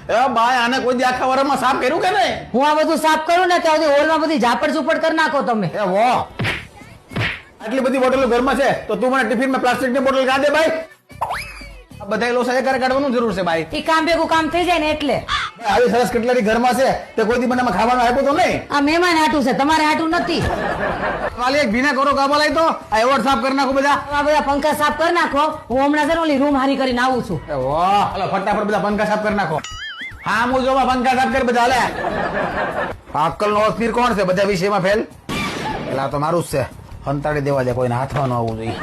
એ ભાઈ આને કોઈ દી આખા વરમાં સાફ કર્યું કે નહીં? હું આ બધું સાફ કરું ને ત્યાં સુધી હોલમાં બધી ઝાપડ ઝૂપડ કરી નાખો તમે. એ વો આટલી બધી બોટલો ઘરમાં છે તો તું મને ટિફિનમાં પ્લાસ્ટિકની બોટલ કાઢ દે ભાઈ. આ બધા લોસા એકારે કાઢવાનું જરૂર છે ભાઈ. એ કામ ભેગું કામ થઈ જાય ને એટલે. આવી સરસ કટલેરી ઘરમાં છે તે કોઈ દી મને આમાં ખાવાનું આપ્યું તો નહીં? આ મહેમાન હાટું છે, તમારે હાટું નથી. વાલી એક ભીના કરો કાબા લાઈ તો આ એવોર્ડ સાફ કરી નાખો બધા. આ બધા પંખા સાફ કરી નાખો. હું હમણાં છે ને ઓલી રૂમ હારી કરીને આવું છું. એ વાહ હાલો ફટાફટ બધા પંખા સાફ કરી નાખો. હા હું જોવા પંખા સાફ કરી બધા હાલે. અક્કલ નો અસ્થિર કોણ છે બધા વિષયમાં ફેલ? પેલા તો મારું જ છે. હંતાડી દેવા દે, કોઈને હાથમાં ન આવવું જોઈએ.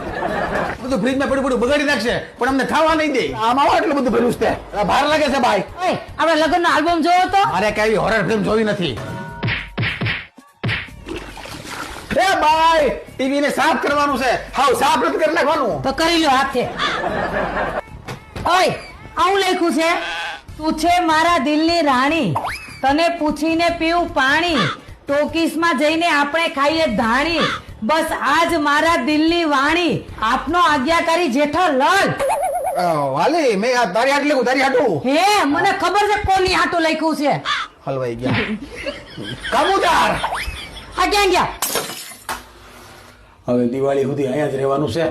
બધું ફ્રીજમાં પડ્યું પડ્યું બગાડી નાખશે પણ અમને ખાવા નહીં દે. આમાં એટલું બધું ભર્યું છે ભાર લાગે છે ભાઈ. ઓય, આપણે લગ્નનો આલ્બમ જોયો તો? મારે કઈ હોરર ફિલ્મ જોઈ નથી. એ ભાઈ ટીવી ને સાફ કરવાનું છે. હાવ સાફ નથી કરી નાખવાનું. તો કરી લો હાથે. ઓય, આવું લખ્યું છે, તું છે મારા દિલની રાણી, તને પૂછીને પીવું પાણી, ટોકીસમાં જઈને આપણે ખાઈએ ધાણી, બસ આજ મારા દિલની વાણી, આપનો આજ્ઞાકારી જેઠાલાલ. વાલી મેં આ તારી હાટ લખ્યું તારી હાટું. હે, મને ખબર છે કોની હાટું લખ્યું છે. હલવાઈ ગયા કબૂતર. આ ક્યાં ગયા? હવે દિવાળી સુધી અહીંયા જ રહેવાનું છે.